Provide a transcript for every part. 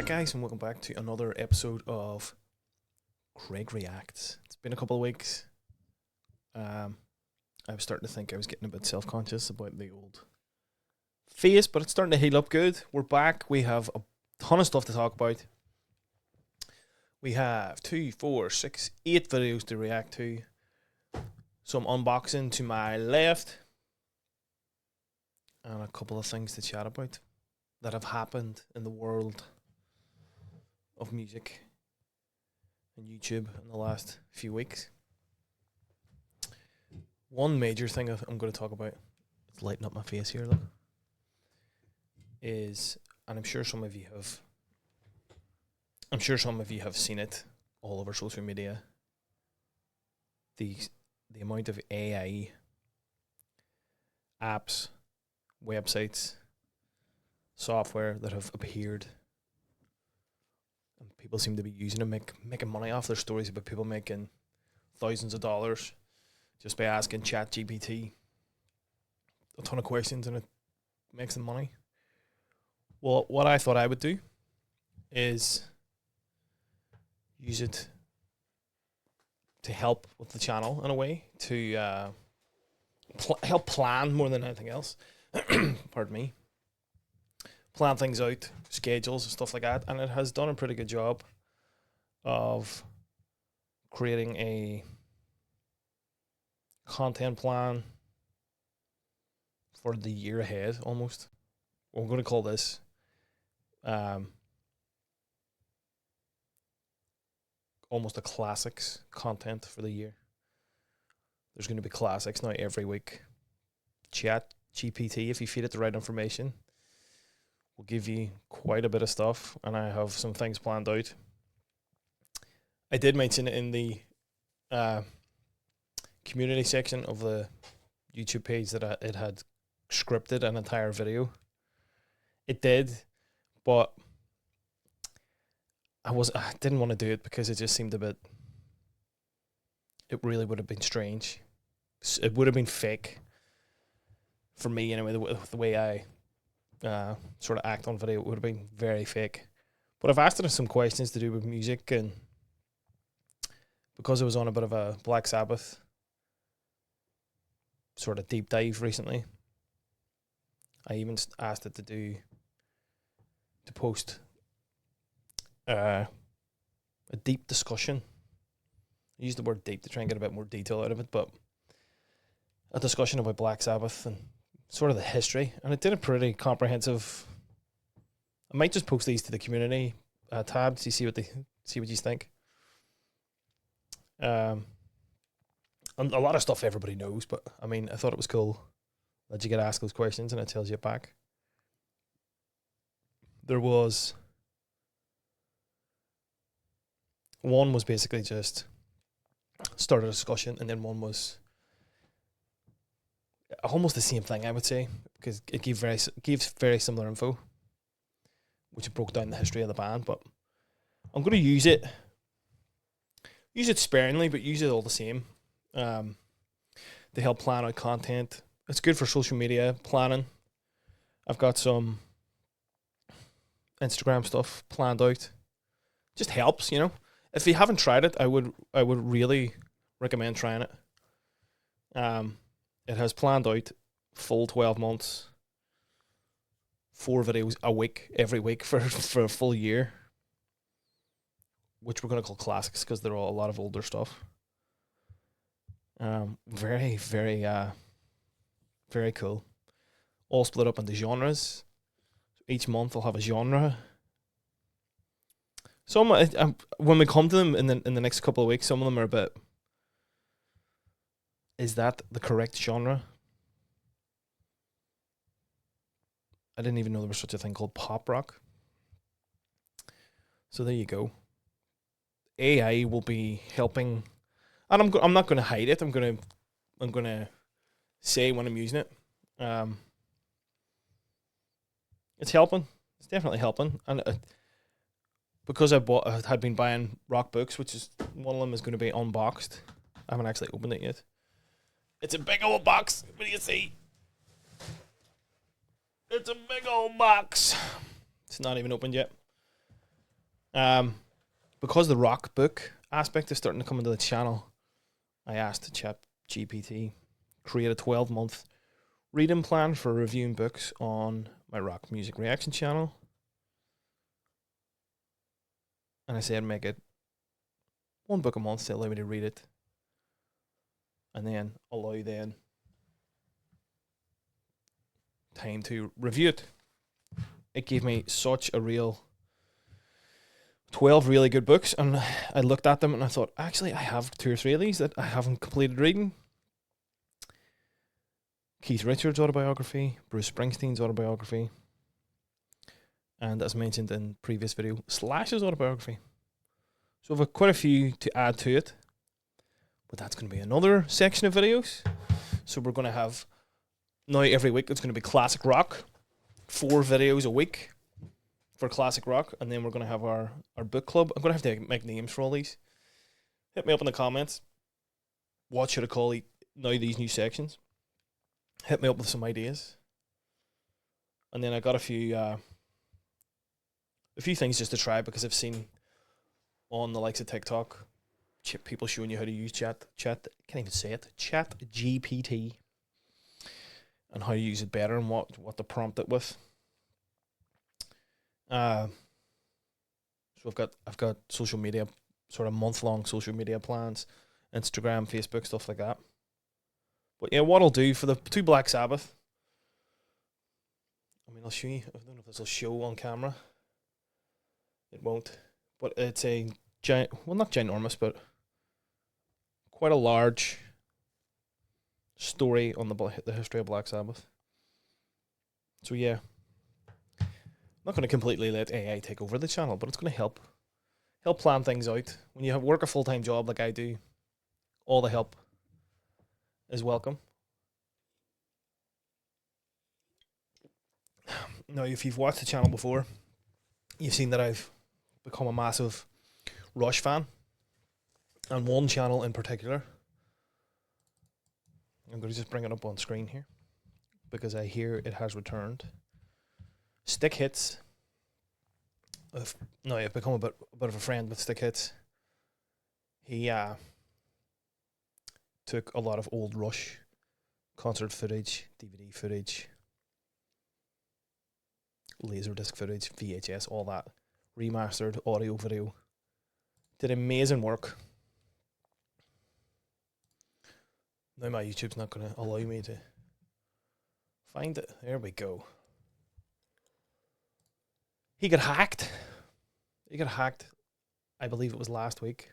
back, guys, and welcome back to another episode of Craig Reacts. It's been a couple of weeks. I was starting to think I was getting a bit self-conscious about the old face, but it's starting to heal up good. We're back. We have a ton of stuff to talk about. We have 8 videos to react to. Some unboxing to my left. And a couple of things to chat about that have happened in the world of music and YouTube in the last few weeks. One major thing I'm going to talk about, it's lighting up my face here, look, is, and I'm sure some of you have seen it all over social media, the amount of AI apps, websites, software that have appeared, and people seem to be using them, making money off their stories about people making thousands of dollars just by asking ChatGPT a ton of questions, and it makes them money. Well, what I thought I would do is use it to help with the channel in a way, to help plan more than anything else. Pardon me. Plan things out, schedules and stuff like that, and it has done a pretty good job of creating a content plan for the year ahead, almost. We're going to call this almost a classics content for the year. There's going to be classics now every week. Chat GPT, if you feed it the right information, will give you quite a bit of stuff, and I have some things planned out. I did mention in the community section of the YouTube page that it had scripted an entire video. It did, but I didn't want to do it because it just seemed a bit, it really would have been strange. It would have been fake for me anyway, the way I sort of act on video. It would have been very fake. But I've asked it some questions to do with music, and because I was on a bit of a Black Sabbath sort of deep dive recently, I even asked it to post a deep discussion. I used the word deep to try and get a bit more detail out of it, but a discussion about Black Sabbath and sort of the history, and it did a pretty comprehensive. I might just post these to the community tab to see what you think. And a lot of stuff everybody knows, but I mean, I thought it was cool that you get asked those questions and it tells you it back. There was one was basically just start a discussion, and then one was almost the same thing, I would say, because it gives very similar info, which broke down the history of the band. But I'm going to use it sparingly, but use it all the same, to help plan out content. It's good for social media planning. I've got some Instagram stuff planned out. Just helps, you know. If you haven't tried it, I would really recommend trying it. It has planned out full 12 months, 4 videos a week, every week for a full year, which we're going to call classics because they're all a lot of older stuff. Very, very, very cool. All split up into genres. Each month I'll have a genre. Some when we come to them in the next couple of weeks, some of them are a bit, is that the correct genre? I didn't even know there was such a thing called pop rock. So there you go. AI will be helping, and I'm not going to hide it. I'm going to say when I'm using it. It's helping. It's definitely helping, and because I had been buying rock books, which is one of them is going to be unboxed. I haven't actually opened it yet. It's a big old box. What do you see? It's a big old box. It's not even opened yet. Because the rock book aspect is starting to come into the channel, I asked ChatGPT create a 12-month reading plan for reviewing books on my rock music reaction channel. And I said make it one book a month to allow me to read it. And then allow then time to review it. It gave me such a real 12 really good books, and I looked at them and I thought, actually, I have 2 or 3 of these that I haven't completed reading. Keith Richards' autobiography, Bruce Springsteen's autobiography, and as mentioned in previous video, Slash's autobiography. So I've got quite a few to add to it, but that's going to be another section of videos. So we're going to have, now every week, it's going to be classic rock, 4 videos a week for classic rock, and then we're going to have our book club. I'm going to have to make names for all these. Hit me up in the comments. What should I call now these new sections? Hit me up with some ideas. And then I got a few things just to try, because I've seen on the likes of TikTok people showing you how to use chat can't even say it, ChatGPT, and how to use it better and what to prompt it with. So I've got social media, sort of month-long social media plans, Instagram, Facebook, stuff like that. But yeah, what I'll do for the 2 Black Sabbath, I mean, I'll show you. I don't know if this will show on camera. It won't. But it's a giant, well, not ginormous, but quite a large story on the history of Black Sabbath. So yeah, I'm not going to completely let AI take over the channel, but it's going to help plan things out. When you work a full-time job like I do, all the help is welcome. Now, if you've watched the channel before, you've seen that I've become a massive Rush fan, and one channel in particular. I'm going to just bring it up on screen here, because I hear it has returned. Stick Hits. I've become a bit of a friend with Stick Hits. He took a lot of old Rush concert footage, DVD footage, Laserdisc footage, VHS, all that, remastered audio, video. Did amazing work. Now my YouTube's not going to allow me to find it. There we go. He got hacked. I believe it was last week.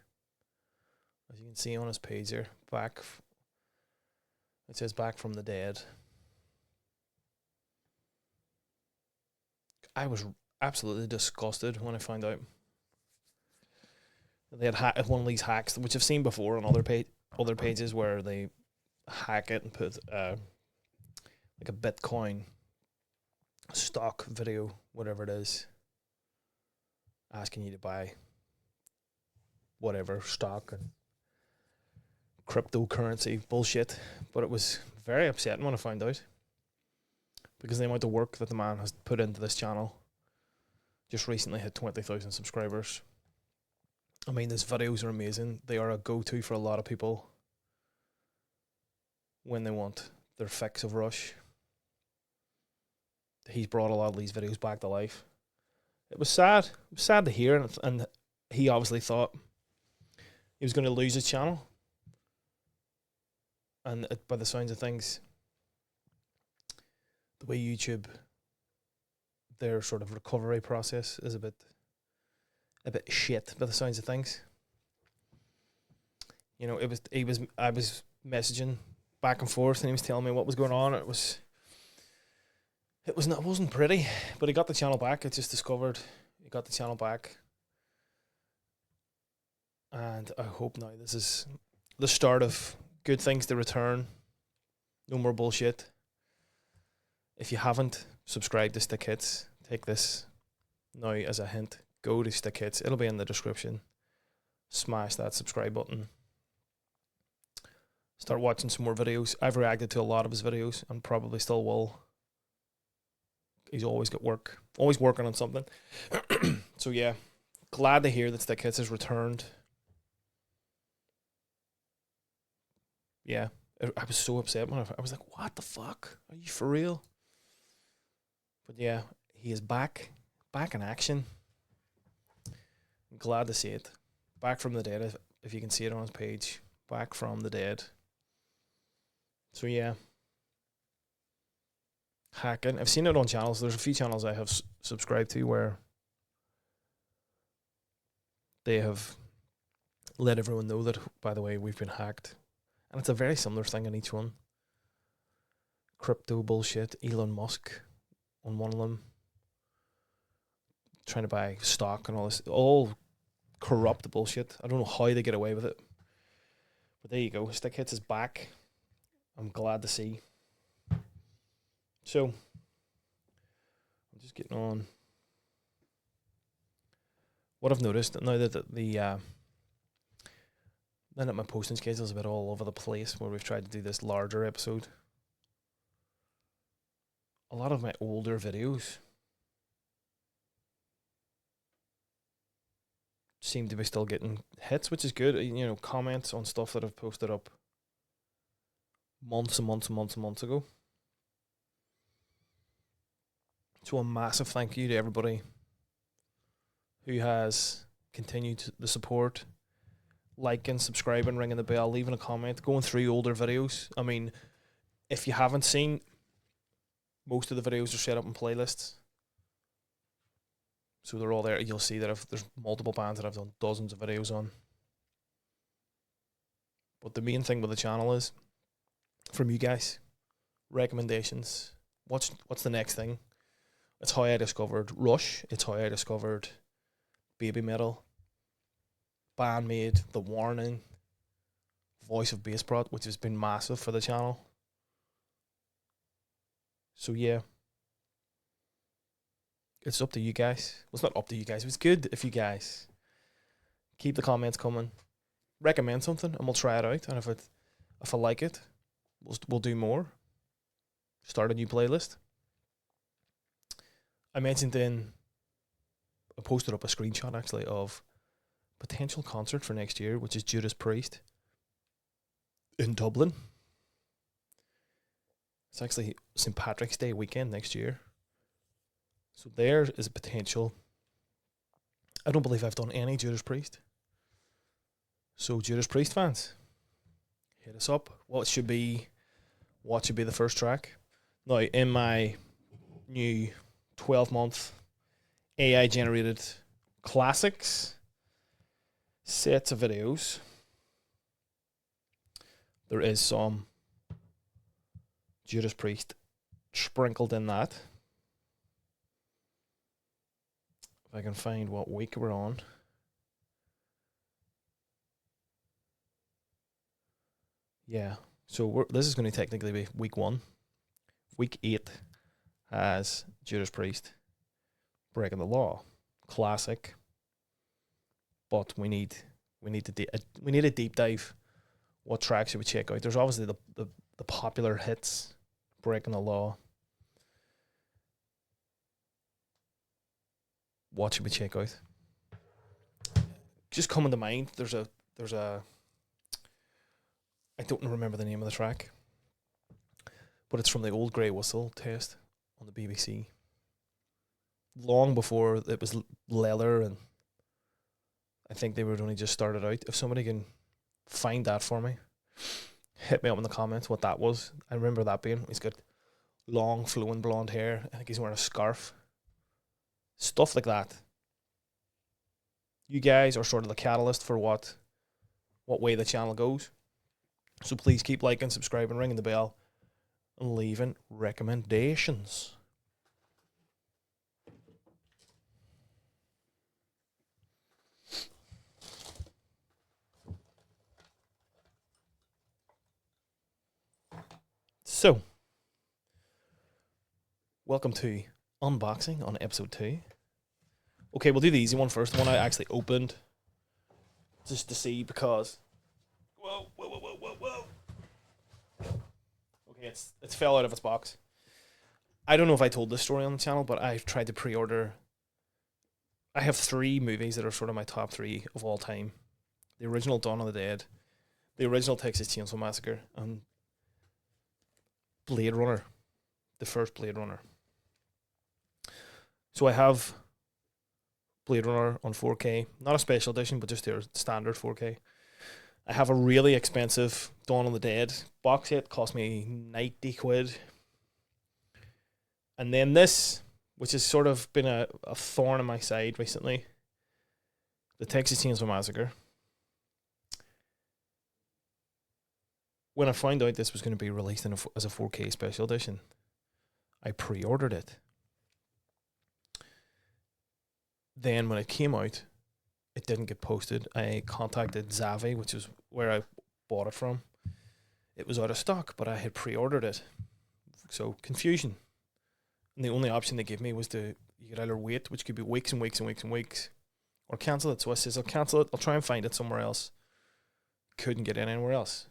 As you can see on his page here, it says back from the dead. I was absolutely disgusted when I found out they had one of these hacks, which I've seen before on other pages, where they hack it and put like a Bitcoin stock video, whatever it is, asking you to buy whatever stock and cryptocurrency bullshit. But it was very upsetting when I found out, because the amount of work that the man has put into this channel, just recently hit 20,000 subscribers. I mean, his videos are amazing. They are a go-to for a lot of people when they want their fix of Rush. He's brought a lot of these videos back to life. It was sad. It was sad to hear, and he obviously thought he was going to lose his channel. And by the sounds of things, the way YouTube, their sort of recovery process is a bit shit by the sounds of things. You know, I was messaging back and forth, and he was telling me what was going on. It wasn't pretty, but he got the channel back. I just discovered he got the channel back, and I hope now this is the start of good things to return. No more bullshit. If you haven't subscribed to Stick Hits, take this now as a hint. Go to Stick Hits. It'll be in the description. Smash that subscribe button. Start watching some more videos. I've reacted to a lot of his videos and probably still will. He's always got work. Always working on something. So yeah, glad to hear that Stick Hits has returned. Yeah, I was so upset when I was like, what the fuck? Are you for real? But yeah, he is back in action. I'm glad to see it. Back from the dead, if you can see it on his page. Back from the dead. So yeah. Hacking. I've seen it on channels. There's a few channels I have subscribed to where they have let everyone know that, by the way, we've been hacked. And it's a very similar thing in each one. Crypto bullshit. Elon Musk on one of them. Trying to buy stock and all this. All corrupt bullshit. I don't know how they get away with it. But there you go. Stick Hits is back. I'm glad to see. So, I'm just getting on. What I've noticed now that now that my posting schedule is a bit all over the place, where we've tried to do this larger episode, a lot of my older videos seem to be still getting hits, which is good. You know, comments on stuff that I've posted up months and months and months and months ago. So a massive thank you to everybody who has continued the support, liking, subscribing, ringing the bell, leaving a comment, going through older videos. I mean, if you haven't seen, most of the videos are set up in playlists. So they're all there. You'll see that there's multiple bands that I've done dozens of videos on. But the main thing with the channel is, from you guys, recommendations. What's the next thing? It's how I discovered Rush. It's how I discovered Baby Metal, Bandmade, The Warning, Voice of Bassprot, which has been massive for the channel. So yeah, it's up to you guys. Well, it's not up to you guys. It's good if you guys keep the comments coming, recommend something, and we'll try it out. And if I like it, we'll do more. Start a new playlist. I mentioned I posted up a screenshot actually of potential concert for next year, which is Judas Priest in Dublin. It's actually St. Patrick's Day weekend next year. So there is a potential. I don't believe I've done any Judas Priest. So Judas Priest fans, hit us up. What should be the first track? Now, in my new 12-month AI generated classics sets of videos, there is some Judas Priest sprinkled in that. If I can find what week we're on. Yeah, so this is going to technically be week 1. Week 8 has Judas Priest, Breaking the Law, classic. But we need a deep dive. What tracks should we check out? There's obviously the popular hits, Breaking the Law. What should we check out? Just coming to mind, there's a I don't remember the name of the track, but it's from the Old Grey Whistle test on the BBC. Long before it was leather, and I think they were only just started out. If somebody can find that for me, hit me up in the comments what that was. I remember that being. He's got long flowing blonde hair. I think he's wearing a scarf. Stuff like that. You guys are sort of the catalyst for what way the channel goes. So please keep liking, subscribing, ringing the bell, and leaving recommendations. So, welcome to unboxing on episode 2. Okay, we'll do the easy one first. The one I actually opened, just to see, because whoa. Okay, it's fell out of its box. I don't know if I told this story on the channel, but I've tried to pre-order I have three movies that are sort of my top three of all time: the original Dawn of the Dead, the original Texas Chainsaw Massacre, and Blade Runner, the first Blade Runner. So I have Blade Runner on 4K, not a special edition, but just their standard 4K. I have a really expensive Dawn of the Dead box set, cost me 90 quid. And then this, which has sort of been a thorn in my side recently, the Texas Chainsaw Massacre. When I found out this was going to be released as a 4K special edition, I pre-ordered it. Then when it came out, it didn't get posted. I contacted Zavvi, which is where I bought it from. It was out of stock, but I had pre-ordered it. So confusion. And the only option they gave me was you could either wait, which could be weeks and weeks and weeks and weeks, or cancel it. So I says, I'll cancel it. I'll try and find it somewhere else. Couldn't get it anywhere else.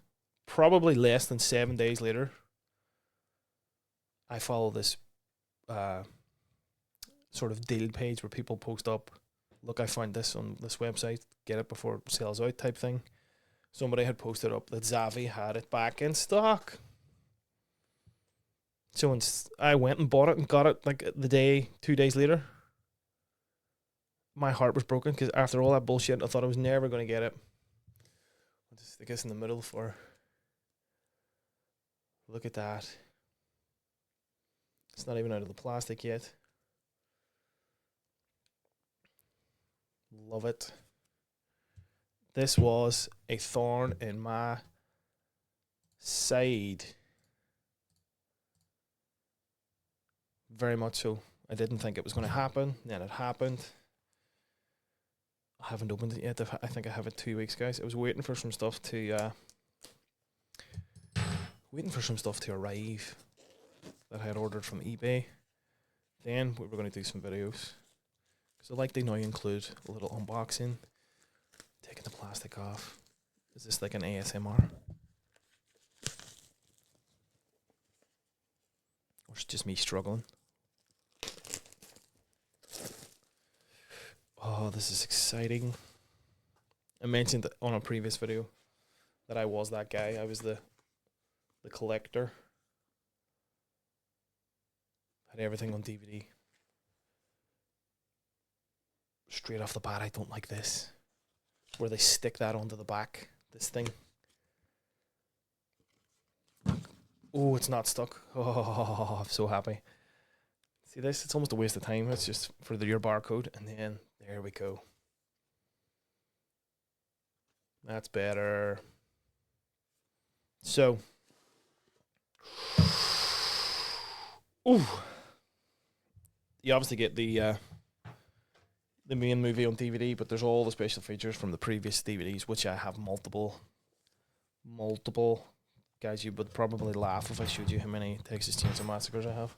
Probably less than 7 days later, I follow this sort of deal page where people post up, look, I found this on this website, get it before it sells out type thing. Somebody had posted up that Zavvi had it back in stock. So I went and bought it and got it like 2 days later. My heart was broken because after all that bullshit, I thought I was never going to get it. I'll just stick this in the middle for... Look at that. It's not even out of the plastic yet. Love it. This was a thorn in my side. Very much so. I didn't think it was going to happen. Then it happened. I haven't opened it yet. I think I have it 2 weeks, guys. I was waiting for some stuff to arrive that I had ordered from eBay. Then we were going to do some videos. So like they now include a little unboxing. Taking the plastic off. Is this like an ASMR? Or it's just me struggling? Oh, this is exciting. I mentioned on a previous video that I was that guy. I was the collector. Had everything on DVD. Straight off the bat, I don't like this. Where they stick that onto the back. This thing. Oh, it's not stuck. Oh, I'm so happy. See this? It's almost a waste of time. It's just for your barcode. And then, there we go. That's better. So. Ooh. You obviously get the main movie on DVD, but there's all the special features from the previous DVDs, which I have multiple. Guys, you would probably laugh if I showed you how many Texas Chainsaw Massacres I have.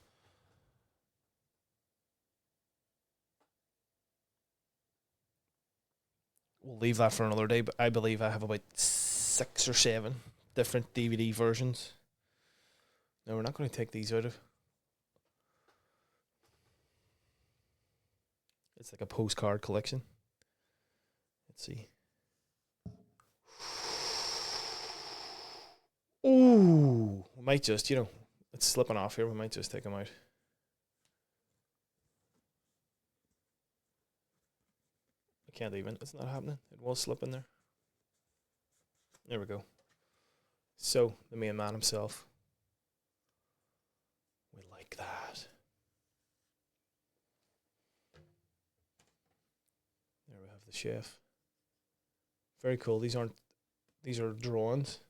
We'll leave that for another day, but I believe I have about 6 or 7 different DVD versions. No, we're not going to take these out of. It's like a postcard collection. Let's see. Ooh, we might just, it's slipping off here. We might just take them out. I can't even. It's not happening. It was slipping there. There we go. So, the main man himself. We like that. There we have the chef. Very cool. These are drawings.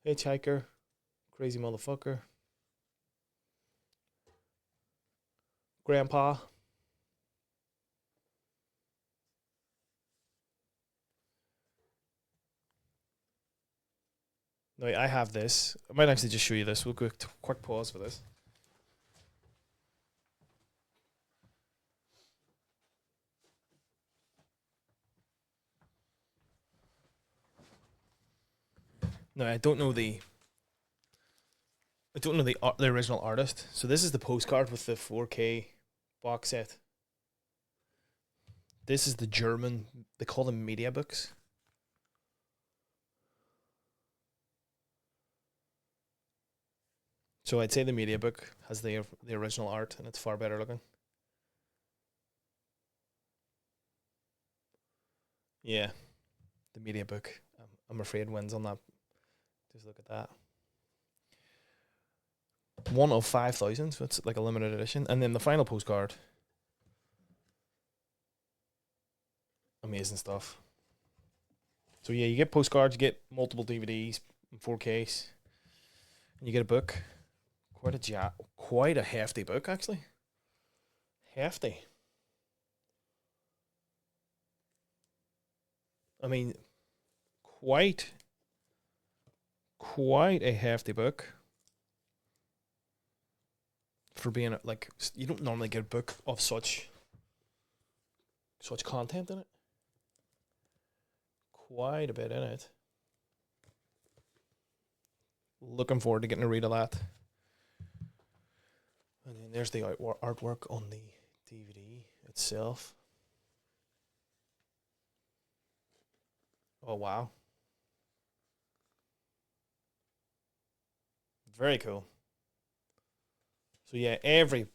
Hitchhiker. Crazy motherfucker. Grandpa. No, I have this. I might actually just show you this. We'll go quick pause for this. No, I don't know the I don't know the original artist. So this is the postcard with the 4K box set. This is the German. They call them media books. So I'd say the media book has the original art, and it's far better looking. Yeah, the media book. I'm afraid wins on that. Just look at that. One of 5,000, so it's like a limited edition. And then the final postcard. Amazing stuff. So yeah, you get postcards, you get multiple DVDs, 4Ks, and you get a book. Quite a hefty book, actually. Hefty. I mean, quite a hefty book for being like, you don't normally get a book of such content in it. Quite a bit in it. Looking forward to getting a read of that. And then there's the artwork on the DVD itself. Oh, wow. Very cool. So yeah, every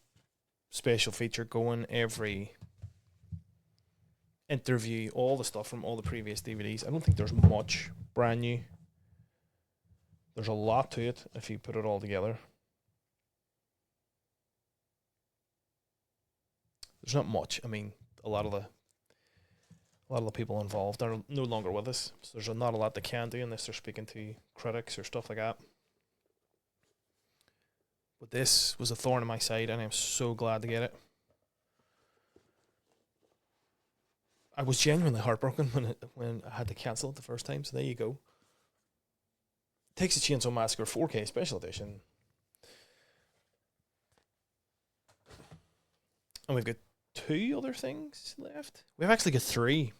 special feature going, every interview, all the stuff from all the previous DVDs. I don't think there's much brand new. There's a lot to it if you put it all together. There's not much. I mean, a lot of the people involved are no longer with us, so there's not a lot they can do unless they're speaking to critics or stuff like that. But this was a thorn in my side, and I'm so glad to get it. I was genuinely heartbroken when I had to cancel it the first time, so there you go. Texas Chainsaw Massacre 4K Special Edition. And we've got 2 other things left. We've actually got 3.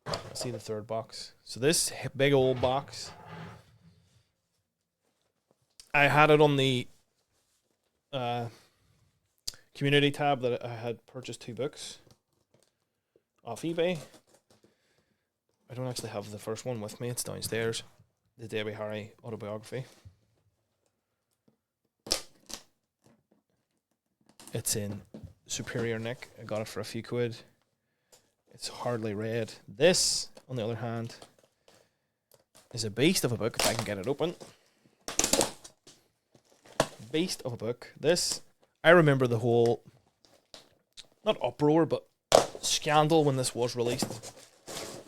Let's see the third box. So this big old box, I had it on the community tab that I had purchased 2 books off eBay. I don't actually have the first one with me. It's downstairs. The Debbie Harry autobiography. It's in superior nick. I got it for a few quid. It's hardly read. This, on the other hand, is a beast of a book, if I can get it open. Beast of a book. This, I remember the whole, not uproar, but scandal when this was released.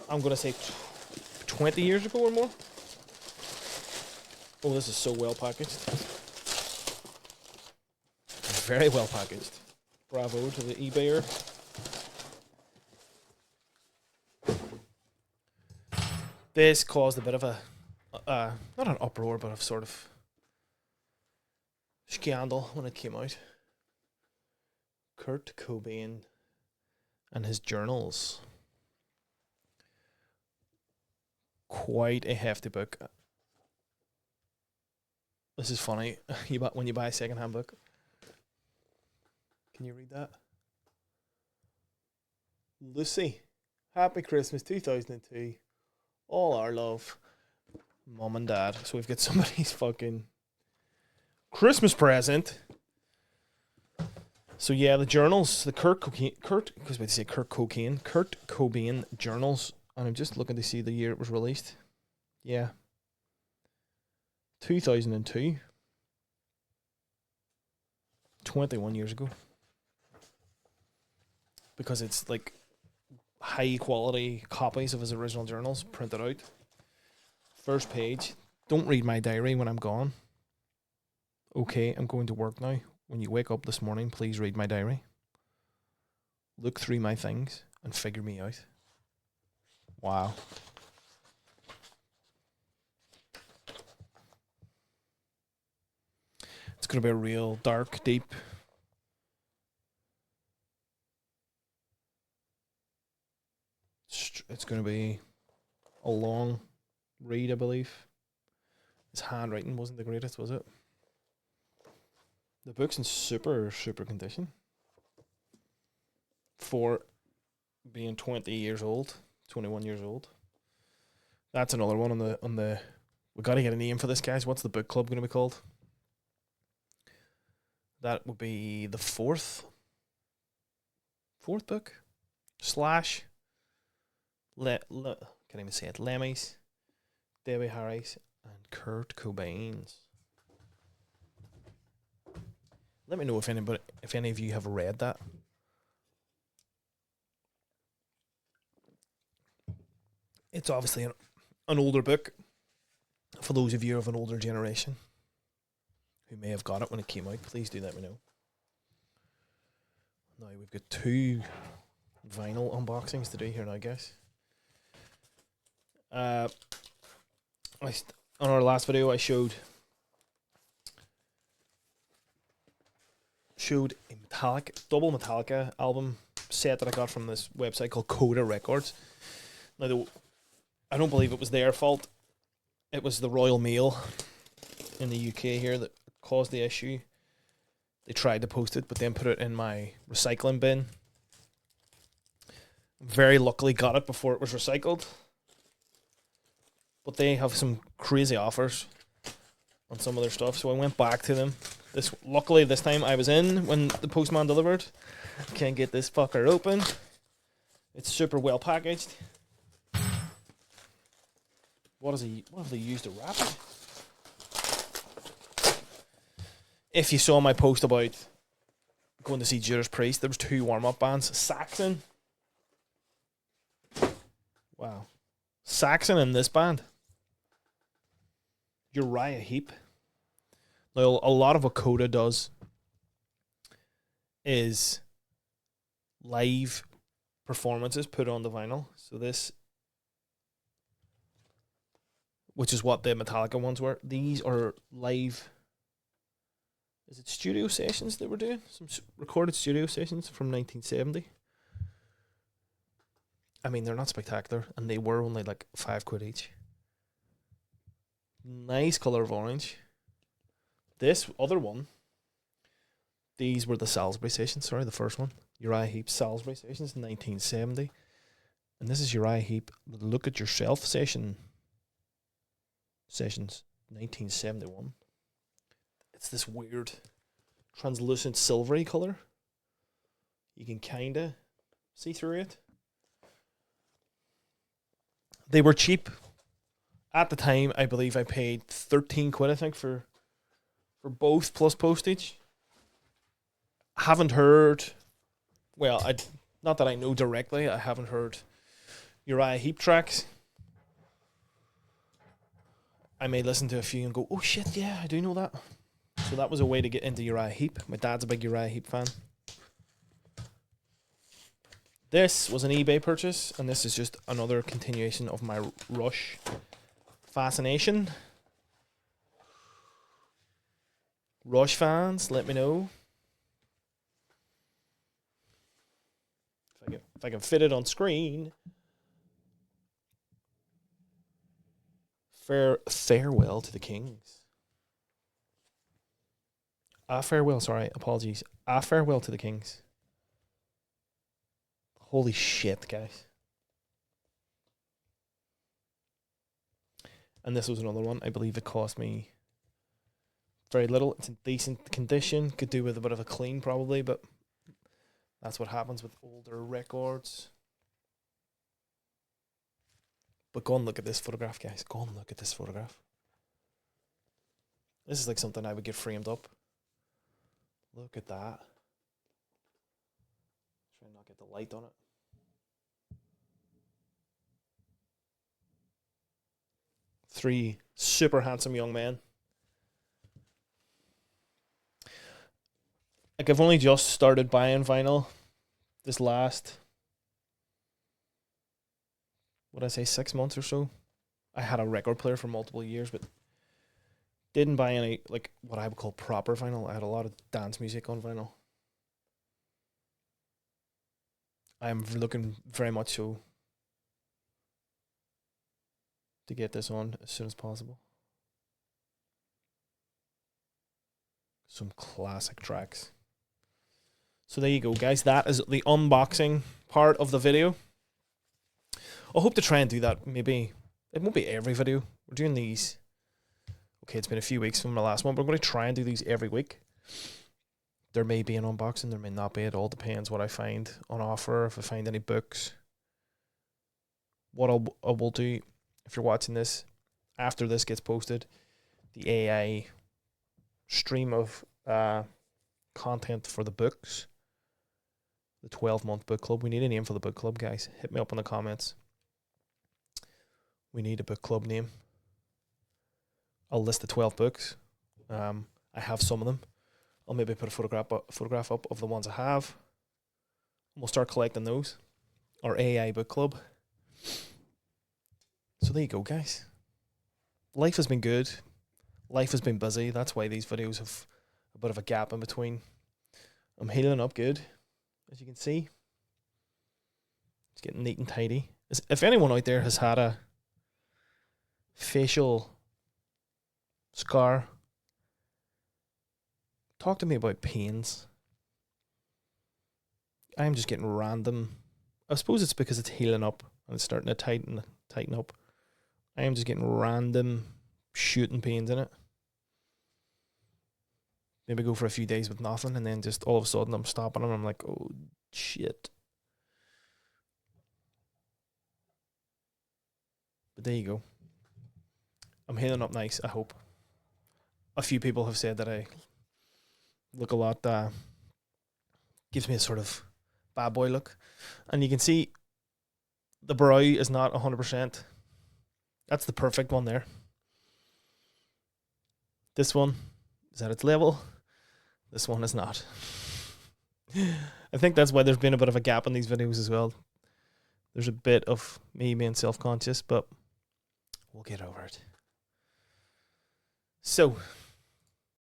I'm going to say 20 years ago or more. Oh, this is so well packaged. Very well packaged. Bravo to the eBayer. This caused a bit of a, not an uproar, but a sort of scandal when it came out. Kurt Cobain and his journals. Quite a hefty book. This is funny. When you buy a second-hand book. Can you read that? Lucy, Happy Christmas 2002. All our love, Mom and Dad. So we've got somebody's fucking Christmas present. So yeah, the journals, the Kurt Cobain journals, and I'm just looking to see the year it was released. Yeah, 2002. 21 years ago. Because it's like high quality copies of his original journals printed out. First page. Don't read my diary when I'm gone. Okay, I'm going to work now. When you wake up this morning, please read my diary. Look through my things and figure me out. Wow. It's going to be a real dark, deep. It's going to be a long read, I believe. his handwriting wasn't the greatest, was it? The book's in super condition for being 20 years old, 21 years old. That's another one on the. We got to get a name for this, guys. What's the book club going to be called? That would be the fourth book slash. Can't even say it. Lemmy's, Debbie Harry's, and Kurt Cobain's. Let me know if any of you have read that. It's obviously an older book for those of you of an older generation who may have got it when it came out. Please do let me know. Now we've got 2 vinyl unboxings to do here now, guys. On our last video, I showed a double Metallica album set that I got from this website called Coda Records. Now, I don't believe it was their fault. It was the Royal Mail in the UK here that caused the issue. They tried to post it, but then put it in my recycling bin. Very luckily got it before it was recycled. But they have some crazy offers on some of their stuff, so I went back to them. Luckily this time I was in when the postman delivered. Can't get this fucker open. It's super well packaged. What have they used to wrap it? If you saw my post about going to see Judas Priest, there was 2 warm-up bands. Saxon. Wow. Saxon in this band. Uriah Heep. Now, a lot of what Coda does is live performances put on the vinyl. So this, which is what the Metallica ones were. These are live. Is it studio sessions they were doing? Some recorded studio sessions from 1970. I mean, they're not spectacular, and they were only like £5 each. Nice colour of orange. This other one, these were the Salisbury sessions. Sorry, the first one. Uriah Heep Salisbury sessions, 1970. And this is Uriah Heep Look at Yourself sessions, 1971. It's this weird translucent silvery colour. You can kind of see through it. They were cheap. At the time, I believe I paid £13, I think, for both plus postage. Haven't heard, well, not that I know directly, I haven't heard Uriah Heep tracks. I may listen to a few and go, oh shit, yeah, I do know that. So that was a way to get into Uriah Heep. My dad's a big Uriah Heep fan. This was an eBay purchase, and this is just another continuation of my Rush fascination. Rush fans, let me know. If I can fit it on screen. Farewell to the Kings. Farewell to the Kings. Holy shit, guys. And this was another one. I believe it cost me very little. It's in decent condition. Could do with a bit of a clean probably, but that's what happens with older records. But go and look at this photograph, guys. Go and look at this photograph. This is like something I would get framed up. Look at that. Try and not get the light on it. Three super handsome young men. Like, I've only just started buying vinyl this last, 6 months or so. I had a record player for multiple years, but didn't buy any, like, what I would call proper vinyl. I had a lot of dance music on vinyl. I'm looking very much so to get this on as soon as possible. Some classic tracks. So there you go, guys. That is the unboxing part of the video. I hope to try and do that. Maybe it won't be every video. We're doing these. Okay, it's been a few weeks from the last one, but we're going to try and do these every week. There may be an unboxing, there may not be. It all depends what I find on offer, if I find any books. What I will do, if you're watching this, after this gets posted, the AI stream of content for the books, the 12-month book club. We need a name for the book club, guys. Hit me up in the comments. We need a book club name. I'll list the 12 books. I have some of them. I'll maybe put a photograph up of the ones I have. We'll start collecting those. Our AI book club. So there you go, guys. Life has been good. Life has been busy. That's why these videos have a bit of a gap in between. I'm healing up good, as you can see. It's getting neat and tidy. If anyone out there has had a facial scar, talk to me about pains. I'm just getting random. I suppose it's because it's healing up and it's starting to tighten up. I am just getting random shooting pains in it. Maybe go for a few days with nothing, and then just all of a sudden I'm stopping and I'm like, oh shit. But there you go. I'm healing up nice, I hope. A few people have said that I look a lot, gives me a sort of bad boy look. And you can see the brow is not 100%. That's the perfect one there. This one is at its level. This one is not. I think that's why there's been a bit of a gap in these videos as well. There's a bit of me being self-conscious, but we'll get over it. So,